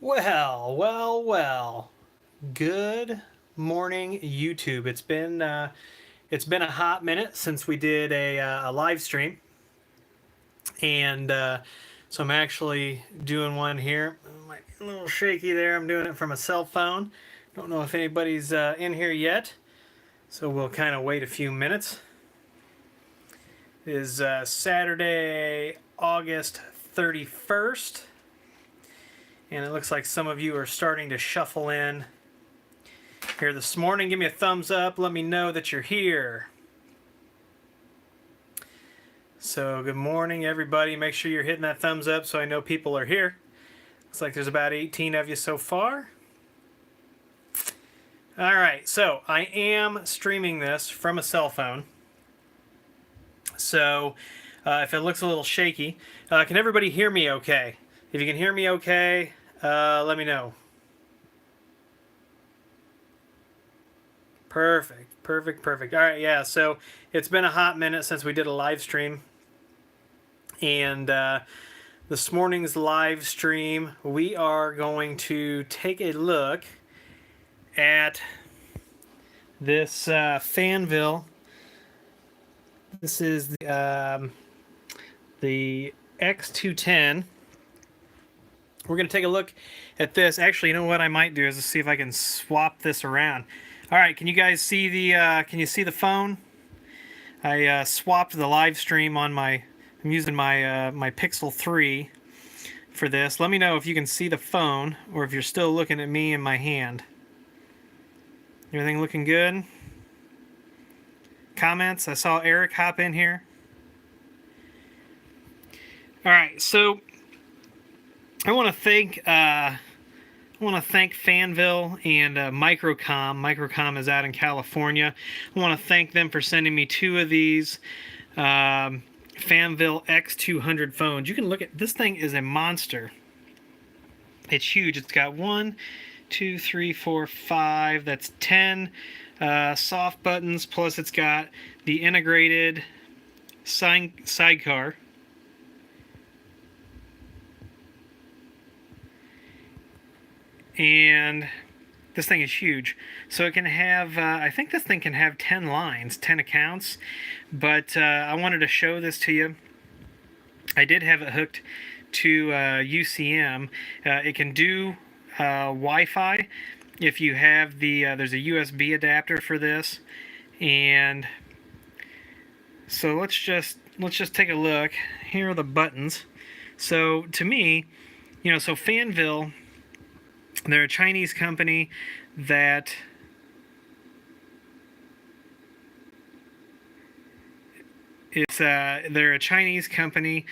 Well. Good morning, YouTube. It's been a hot minute since we did a live stream, and so I'm actually doing one here. Might be a little shaky there. I'm doing it from a cell phone. Don't know if anybody's in here yet, so we'll kind of wait a few minutes. It is Saturday, August 31st, and it looks like some of you are starting to shuffle in here this morning. Give me a thumbs up. Let me know that you're here. So good morning, everybody. Make sure you're hitting that thumbs up so I know people are here. Looks like there's about 18 of you so far. All right, so I am streaming this from a cell phone. So if it looks a little shaky, can everybody hear me okay? If you can hear me okay, let me know. Perfect. All right, yeah, so it's been a hot minute since we did a live stream. And this morning's live stream, we are going to take a look at this Fanvil. This is the X210. We're going to take a look at this. Actually, you know what I might do is see if I can swap this around. All right, can you guys see the phone? I swapped the live stream on my. I'm using my my Pixel 3 for this. Let me know if you can see the phone or if you're still looking at me and my hand. Everything looking good? Comments? I saw Eric hop in here. All right, so I want to thank Fanvil and Microcom. Microcom is out in California. I want to thank them for sending me two of these Fanvil X210 phones. You can look at this thing is a monster. It's huge. It's got 1, 2, 3, 4, 5. That's 10 soft buttons. Plus, it's got the integrated sidecar. And this thing is huge. So it can have, I think this thing can have 10 lines, 10 accounts. But I wanted to show this to you. I did have it hooked to UCM. It can do Wi-Fi if you have the, there's a USB adapter for this. And so let's just take a look. Here are the buttons. So to me, so Fanvil, they're a Chinese company that they're a Chinese company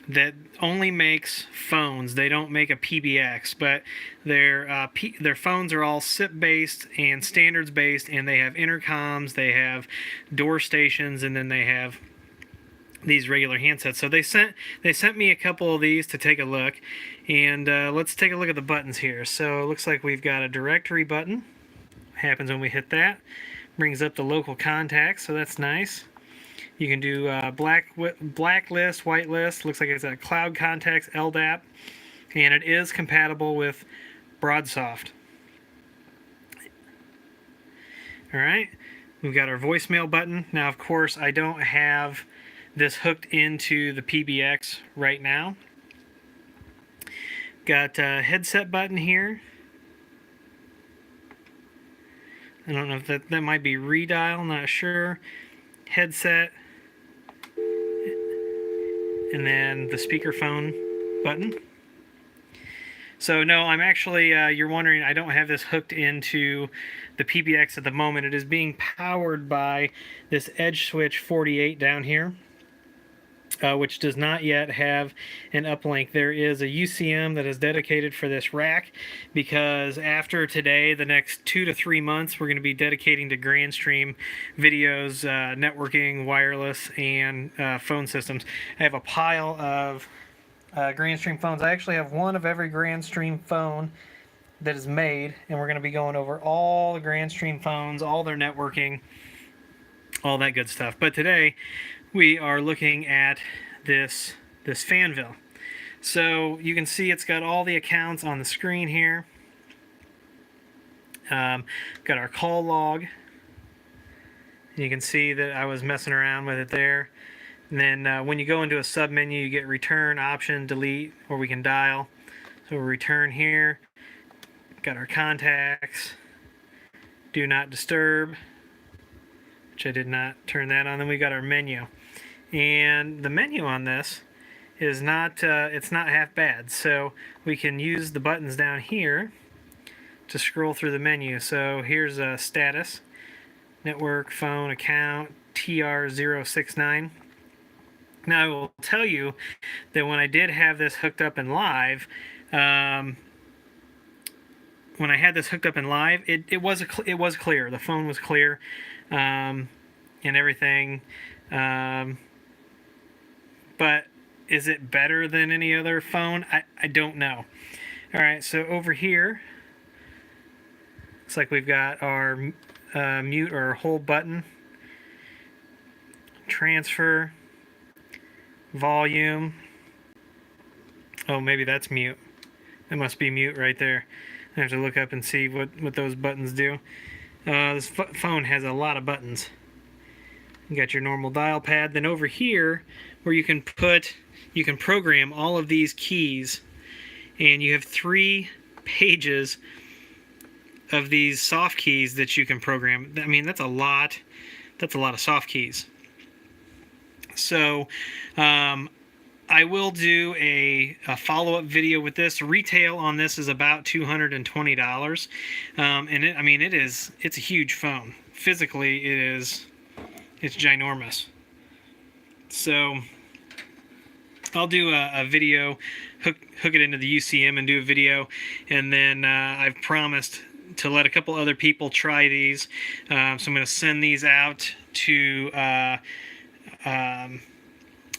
that only makes phones. They don't make a PBX, but their phones are all SIP based and standards based, and they have intercoms, they have door stations, and then they have these regular handsets. So they sent me a couple of these to take a look, and let's take a look at the buttons here. So it looks like we've got a directory button. Happens when we hit that. Brings up the local contacts, so that's nice. You can do blacklist, whitelist. Looks like it's a cloud contacts, LDAP, and it is compatible with Broadsoft. All right, we've got our voicemail button. Now, of course, I don't have this hooked into the PBX right now. Got a headset button here. I don't know if that might be redial, not sure. Headset. And then the speakerphone button. So no, I'm actually, you're wondering, I don't have this hooked into the PBX at the moment. It is being powered by this Edge Switch 48 down here. Which does not yet have an uplink. There is a UCM that is dedicated for this rack, because after today, the next 2 to 3 months, we're going to be dedicating to GrandStream videos, networking, wireless, and phone systems. I have a pile of GrandStream phones. I actually have one of every GrandStream phone that is made, and we're going to be going over all the GrandStream phones, all their networking, all that good stuff. But today, we are looking at this Fanvil. So you can see it's got all the accounts on the screen here. Got our call log. You can see that I was messing around with it there. And then when you go into a sub menu, you get return, option, delete, or we can dial. So return here. Got our contacts. Do not disturb, which I did not turn that on. Then we got our menu. And the menu on this is not, it's not half bad. So we can use the buttons down here to scroll through the menu. So here's a status, network, phone, account, TR069. Now I will tell you that when I did have this hooked up in live, when I had this hooked up in live, it was clear. The phone was clear, and everything. But is it better than any other phone? I don't know. All right, so over here, looks like we've got our mute or hold button, transfer, volume. Oh, maybe that's mute. That must be mute right there. I have to look up and see what those buttons do. This phone has a lot of buttons. You got your normal dial pad. Then over here, where you can program all of these keys, and you have 3 pages of these soft keys that you can program. I mean, that's a lot of soft keys. So I will do a follow-up video with this. Retail on this is about $220, and it's a huge phone. Physically, it's ginormous. So I'll do a video, hook it into the UCM and do a video, and then I've promised to let a couple other people try these. So I'm going to send these out to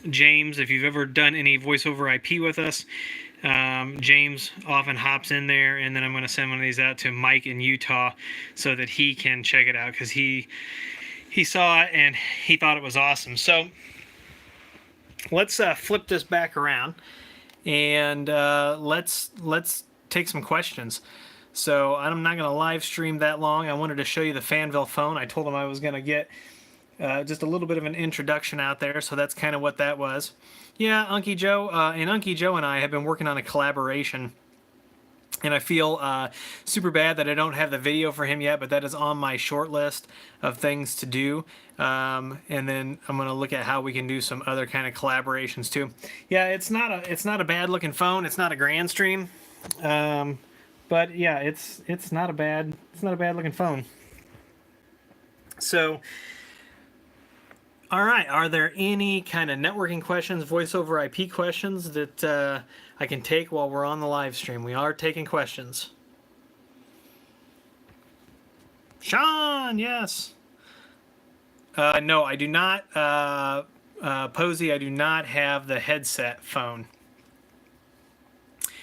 James. If you've ever done any voice over IP with us, James often hops in there, and then I'm going to send one of these out to Mike in Utah so that he can check it out, because he saw it and he thought it was awesome. So let's flip this back around, and let's take some questions. So I'm not going to live stream that long. I wanted to show you the Fanvil phone. I told him I was going to get just a little bit of an introduction out there, so that's kind of what that was. Yeah, Unky Joe, and Unky Joe and I have been working on a collaboration, and I feel super bad that I don't have the video for him yet, but that is on my short list of things to do. And then I'm going to look at how we can do some other kind of collaborations too. Yeah, it's not a bad looking phone. It's not a Grand Stream, but yeah, it's not a bad looking phone. So, all right, are there any kind of networking questions, voice over IP questions that I can take while we're on the live stream? We are taking questions. Sean, yes. No, I do not. Posey, I do not have the headset phone.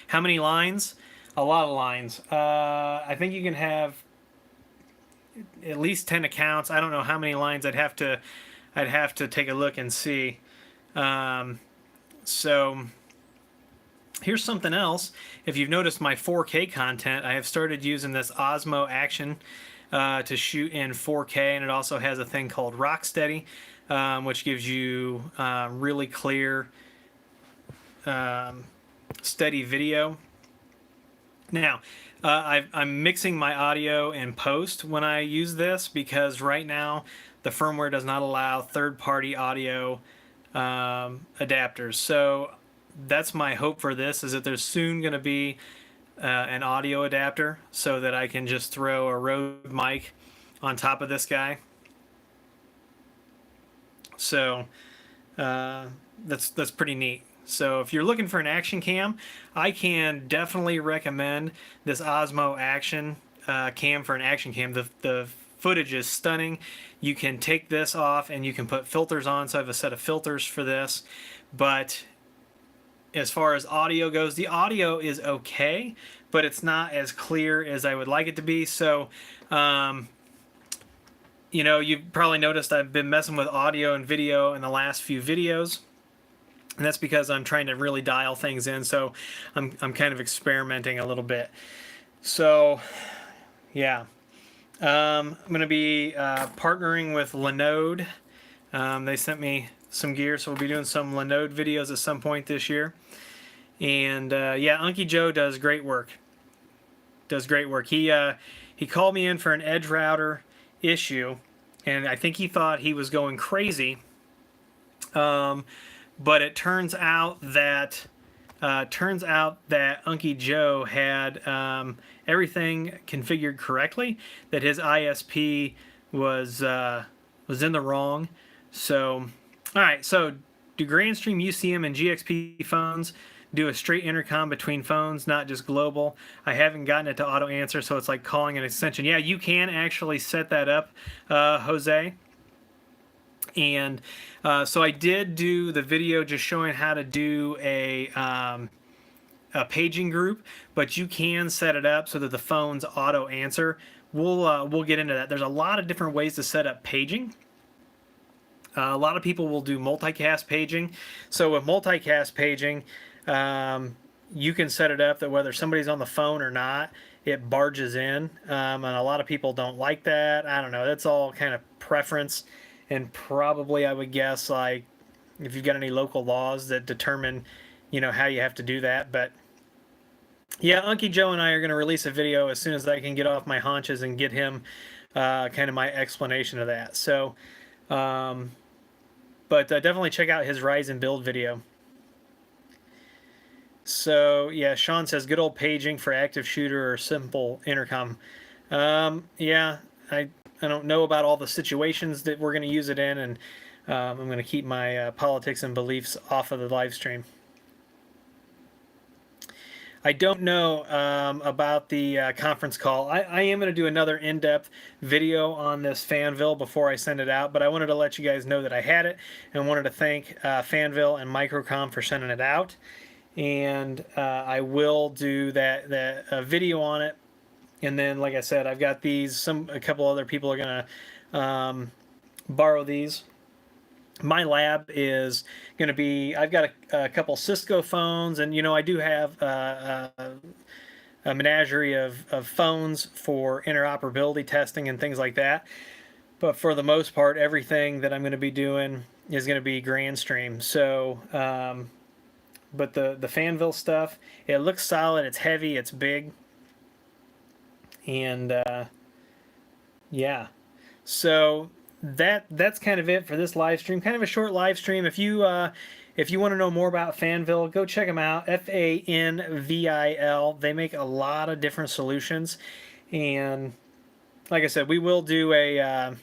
How many lines? A lot of lines. I think you can have at least 10 accounts. I don't know how many lines. I'd have to take a look and see. So here's something else. If you've noticed my 4K content, I have started using this Osmo Action to shoot in 4K, and it also has a thing called Rocksteady, which gives you really clear, steady video. Now, I'm mixing my audio in post when I use this, because right now the firmware does not allow third-party audio adapters. So that's my hope for this, is that there's soon going to be an audio adapter so that I can just throw a Rode mic on top of this guy. So that's pretty neat. So if you're looking for an action cam, I can definitely recommend this Osmo Action cam for an action cam. The footage is stunning. You can take this off and you can put filters on, so I have a set of filters for this. But as far as audio goes, the audio is okay, but it's not as clear as I would like it to be. So you know, you've probably noticed I've been messing with audio and video in the last few videos. And that's because I'm trying to really dial things in, so I'm kind of experimenting a little bit. So, yeah. I'm going to be partnering with Linode. They sent me some gear, so we'll be doing some Linode videos at some point this year. And yeah, Unky Joe does great work. He called me in for an edge router issue, and I think he thought he was going crazy. But it turns out that Unky Joe had everything configured correctly. That his ISP was in the wrong. So, all right. So, do Grandstream, UCM, and GXP phones do a straight intercom between phones, not just global? I haven't gotten it to auto answer, so it's like calling an extension. Yeah, you can actually set that up, Jose. And so I did do the video just showing how to do a paging group, but you can set it up so that the phones auto answer. We'll get into that. There's a lot of different ways to set up paging. A lot of people will do multicast paging. So with multicast paging, you can set it up that whether somebody's on the phone or not, it barges in. And a lot of people don't like that. I don't know. That's all kind of preference. And probably I would guess, like, if you've got any local laws that determine, how you have to do that. But yeah, Unky Joe and I are going to release a video as soon as I can get off my haunches and get him kind of my explanation of that. So, but definitely check out his Rise and Build video. So yeah, Sean says good old paging for active shooter or simple intercom. Yeah, I don't know about all the situations that we're going to use it in, and I'm going to keep my politics and beliefs off of the live stream. I don't know about the conference call. I am going to do another in-depth video on this Fanvil before I send it out, but I wanted to let you guys know that I had it, and wanted to thank Fanvil and Microcom for sending it out. And I will do that video on it. And then, like I said, I've got these. A couple other people are gonna borrow these. My lab is going to be. I've got a couple Cisco phones, and I do have a menagerie of phones for interoperability testing and things like that. But for the most part, everything that I'm going to be doing is going to be Grandstream. So, but the Fanvil stuff, it looks solid. It's heavy. It's big. And yeah, so that's kind of it for this live stream. Kind of a short live stream. If you want to know more about Fanvil, go check them out. Fanvil. They make a lot of different solutions, and like I said, we will do a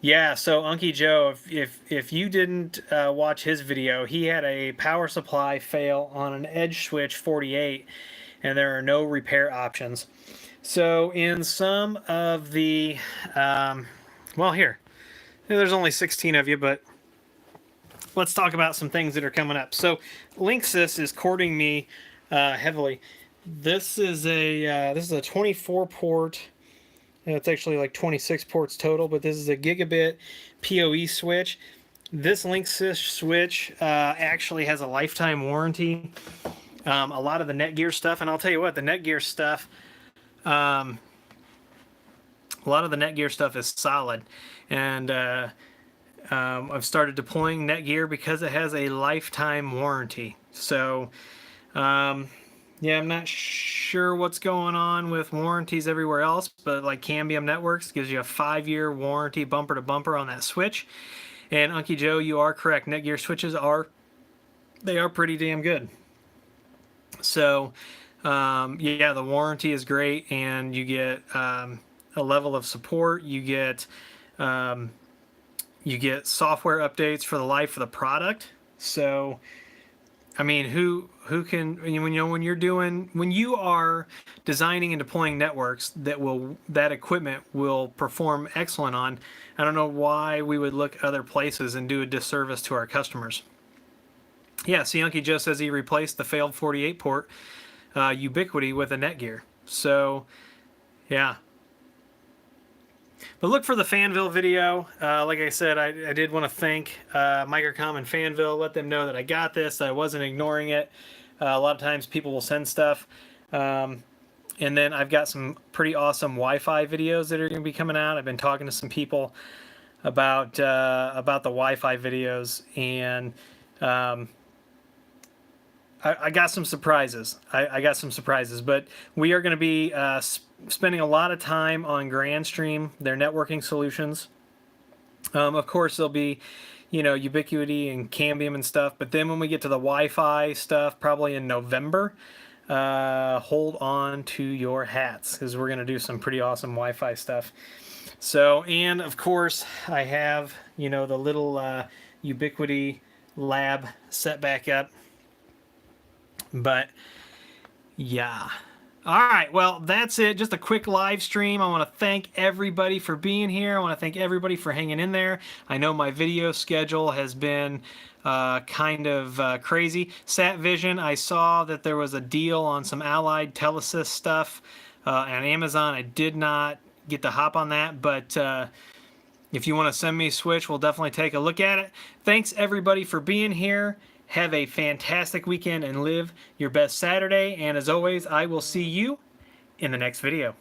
yeah. So Unky Joe, if you didn't watch his video, he had a power supply fail on an Edge Switch 48. And there are no repair options. So in some of the, well, there's only 16 of you, but let's talk about some things that are coming up. So Linksys is courting me heavily. This is a 24 port. It's actually like 26 ports total, but this is a gigabit PoE switch. This Linksys switch actually has a lifetime warranty. A lot of the Netgear stuff, and I'll tell you what, the Netgear stuff, a lot of the Netgear stuff is solid, and I've started deploying Netgear because it has a lifetime warranty. So, yeah, I'm not sure what's going on with warranties everywhere else, but like Cambium Networks gives you a 5-year warranty bumper to bumper on that switch. And Unky Joe, you are correct. Netgear switches are pretty damn good. So, yeah, the warranty is great, and you get a level of support. You get software updates for the life of the product. So, I mean, who can, when you are designing and deploying networks that equipment will perform excellent on, I don't know why we would look other places and do a disservice to our customers. Yeah, Unky Joe says he replaced the failed 48 port Ubiquity with a Netgear. So, yeah. But look for the Fanvil video. Like I said, I did want to thank Microcom and Fanvil, let them know that I got this, that I wasn't ignoring it. A lot of times people will send stuff. And then I've got some pretty awesome Wi-Fi videos that are going to be coming out. I've been talking to some people about the Wi-Fi videos, and I got some surprises. I got some surprises, but we are going to be spending a lot of time on Grandstream, their networking solutions. Of course, there'll be, you know, Ubiquity and Cambium and stuff, but then when we get to the Wi-Fi stuff, probably in November, hold on to your hats, because we're going to do some pretty awesome Wi-Fi stuff. So, and of course, I have, you know, the little Ubiquity lab set back up. But yeah. All right, well, that's it. Just a quick live stream. I want to thank everybody for being here. I want to thank everybody for hanging in there. I know my video schedule has been kind of crazy. SatVision, I saw that there was a deal on some Allied Telesys stuff on Amazon. I did not get to hop on that, but if you want to send me a switch, we'll definitely take a look at it. Thanks, everybody, for being here. Have a fantastic weekend and live your best Saturday. And as always, I will see you in the next video.